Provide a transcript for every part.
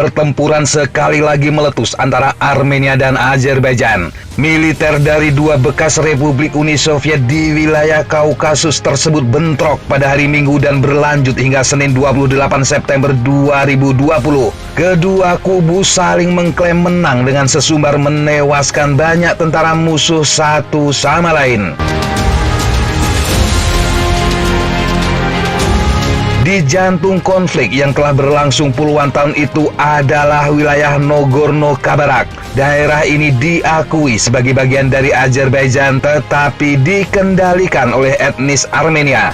Pertempuran sekali lagi meletus antara Armenia dan Azerbaijan. Militer dari dua bekas Republik Uni Soviet di wilayah Kaukasus tersebut bentrok pada hari Minggu dan berlanjut hingga Senin 28 September 2020. Kedua kubu saling mengklaim menang dengan sesumbar menewaskan banyak tentara musuh satu sama lain. Di jantung konflik yang telah berlangsung puluhan tahun itu adalah wilayah Nagorno-Karabakh. Daerah ini diakui sebagai bagian dari Azerbaijan tetapi dikendalikan oleh etnis Armenia.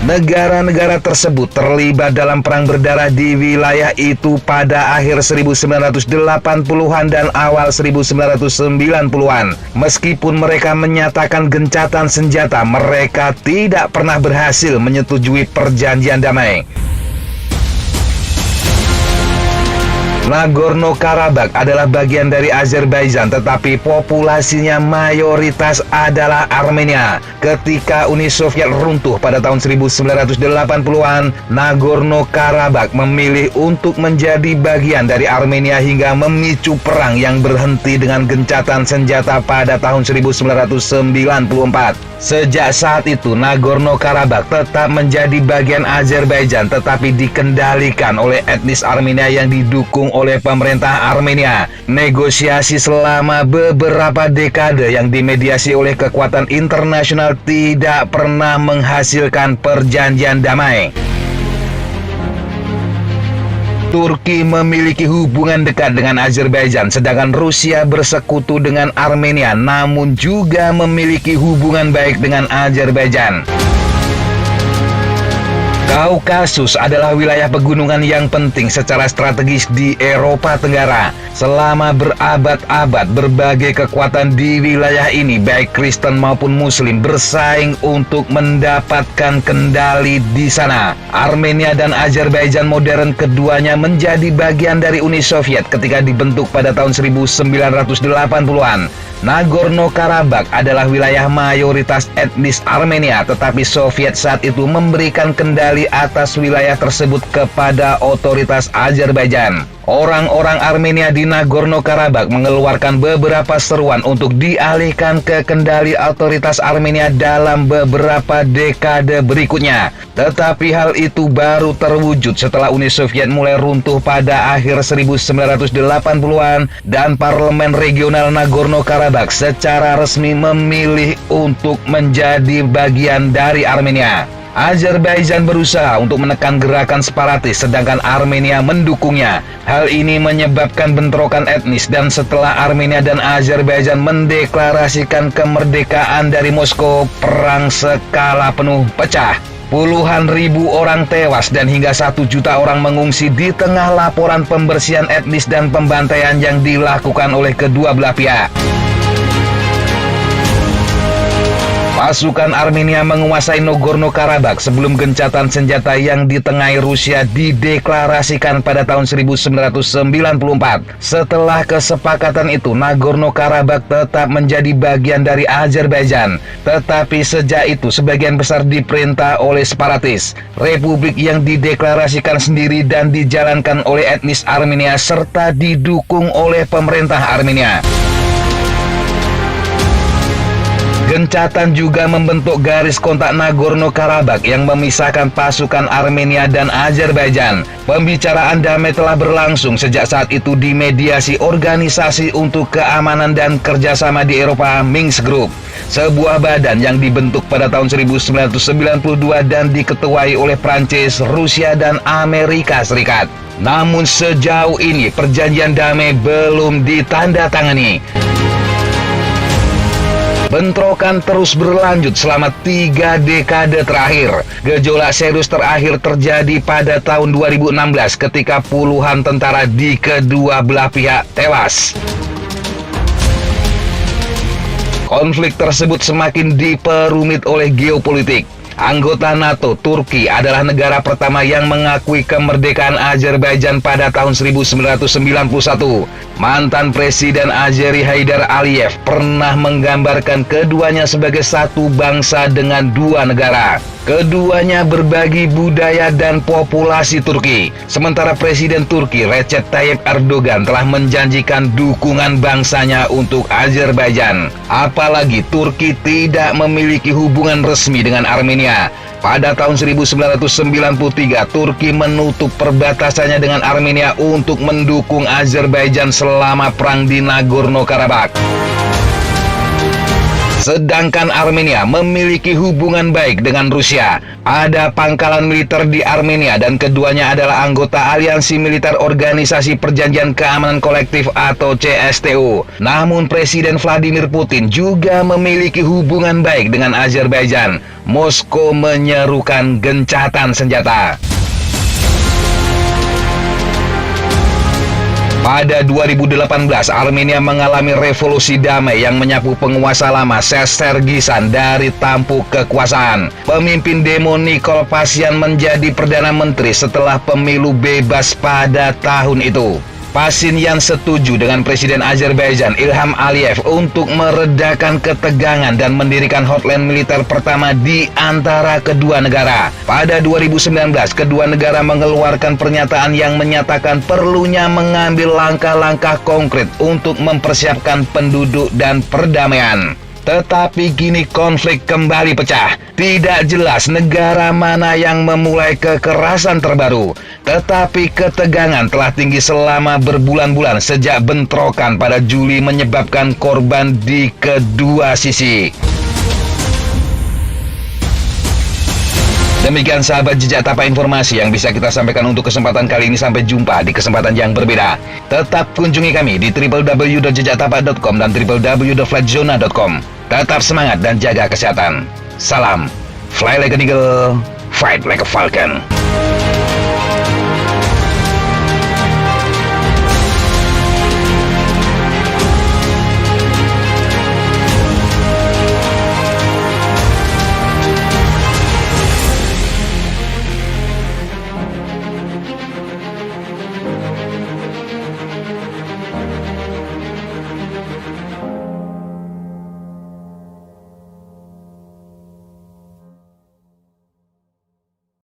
Negara-negara tersebut terlibat dalam perang berdarah di wilayah itu pada akhir 1980-an dan awal 1990-an. Meskipun mereka menyatakan gencatan senjata, mereka tidak pernah berhasil menyetujui perjanjian damai. Nagorno-Karabakh adalah bagian dari Azerbaijan tetapi populasinya mayoritas adalah Armenia. Ketika Uni Soviet runtuh pada tahun 1980-an, Nagorno-Karabakh memilih untuk menjadi bagian dari Armenia hingga memicu perang yang berhenti dengan gencatan senjata pada tahun 1994. Sejak saat itu, Nagorno-Karabakh tetap menjadi bagian Azerbaijan tetapi dikendalikan oleh etnis Armenia yang didukung oleh pemerintah Armenia. Negosiasi selama beberapa dekade yang dimediasi oleh kekuatan internasional tidak pernah menghasilkan perjanjian damai. Turki memiliki hubungan dekat dengan Azerbaijan, sedangkan Rusia bersekutu dengan Armenia, namun juga memiliki hubungan baik dengan Azerbaijan. Kaukasus adalah wilayah pegunungan yang penting secara strategis di Eropa Tenggara. Selama berabad-abad, berbagai kekuatan di wilayah ini, baik Kristen maupun Muslim, bersaing untuk mendapatkan kendali di sana. Armenia dan Azerbaijan modern keduanya menjadi bagian dari Uni Soviet ketika dibentuk pada tahun 1980-an. Nagorno-Karabakh adalah wilayah mayoritas etnis Armenia, tetapi Soviet saat itu memberikan kendali atas wilayah tersebut kepada otoritas Azerbaijan. Orang-orang Armenia di Nagorno-Karabakh mengeluarkan beberapa seruan untuk dialihkan ke kendali otoritas Armenia dalam beberapa dekade berikutnya. Tetapi hal itu baru terwujud setelah Uni Soviet mulai runtuh pada akhir 1980-an dan parlemen regional Nagorno-Karabakh secara resmi memilih untuk menjadi bagian dari Armenia. Azerbaijan berusaha untuk menekan gerakan separatis, sedangkan Armenia mendukungnya. Hal ini menyebabkan bentrokan etnis dan setelah Armenia dan Azerbaijan mendeklarasikan kemerdekaan dari Moskow, perang skala penuh pecah. Puluhan ribu orang tewas dan hingga 1 juta orang mengungsi di tengah laporan pembersihan etnis dan pembantaian yang dilakukan oleh kedua belah pihak. Pasukan Armenia menguasai Nagorno-Karabakh sebelum gencatan senjata yang ditengahi Rusia dideklarasikan pada tahun 1994. Setelah kesepakatan itu, Nagorno-Karabakh tetap menjadi bagian dari Azerbaijan. Tetapi sejak itu, sebagian besar diperintah oleh separatis. Republik yang dideklarasikan sendiri dan dijalankan oleh etnis Armenia serta didukung oleh pemerintah Armenia. Gencatan juga membentuk garis kontak Nagorno-Karabakh yang memisahkan pasukan Armenia dan Azerbaijan. Pembicaraan damai telah berlangsung sejak saat itu di mediasi Organisasi untuk Keamanan dan Kerjasama di Eropa, Minsk Group, sebuah badan yang dibentuk pada tahun 1992 dan diketuai oleh Prancis, Rusia, dan Amerika Serikat. Namun sejauh ini perjanjian damai belum ditandatangani. Bentrokan terus berlanjut selama 3 dekade terakhir. Gejolak serius terakhir terjadi pada tahun 2016 ketika puluhan tentara di kedua belah pihak tewas. Konflik tersebut semakin diperumit oleh geopolitik. Anggota NATO, Turki adalah negara pertama yang mengakui kemerdekaan Azerbaijan pada tahun 1991. Mantan Presiden Azeri Haidar Aliyev pernah menggambarkan keduanya sebagai satu bangsa dengan dua negara. Keduanya berbagi budaya dan populasi Turki. Sementara Presiden Turki Recep Tayyip Erdogan telah menjanjikan dukungan bangsanya untuk Azerbaijan. Apalagi Turki tidak memiliki hubungan resmi dengan Armenia. Pada tahun 1993, Turki menutup perbatasannya dengan Armenia untuk mendukung Azerbaijan selama perang di Nagorno-Karabakh. Sedangkan Armenia memiliki hubungan baik dengan Rusia. Ada pangkalan militer di Armenia dan keduanya adalah anggota aliansi militer Organisasi Perjanjian Keamanan Kolektif atau CSTO. Namun Presiden Vladimir Putin juga memiliki hubungan baik dengan Azerbaijan. Moskow menyerukan gencatan senjata. Pada 2018, Armenia mengalami revolusi damai yang menyapu penguasa lama Sestergisan dari tampuk kekuasaan. Pemimpin demo Nikol Pasyan menjadi Perdana Menteri setelah pemilu bebas pada tahun itu. Pashinyan setuju dengan Presiden Azerbaijan Ilham Aliyev untuk meredakan ketegangan dan mendirikan hotline militer pertama di antara kedua negara. Pada 2019, kedua negara mengeluarkan pernyataan yang menyatakan perlunya mengambil langkah-langkah konkret untuk mempersiapkan penduduk dan perdamaian. Tetapi kini konflik kembali pecah. Tidak jelas negara mana yang memulai kekerasan terbaru. Tetapi ketegangan telah tinggi selama berbulan-bulan sejak bentrokan pada Juli menyebabkan korban di kedua sisi. Demikian sahabat Jejak Tapak informasi yang bisa kita sampaikan untuk kesempatan kali ini. Sampai jumpa di kesempatan yang berbeda. Tetap kunjungi kami di www.jejaktapak.com dan www.flightzona.com. Tetap semangat dan jaga kesehatan. Salam, fly like an eagle, fight like a falcon.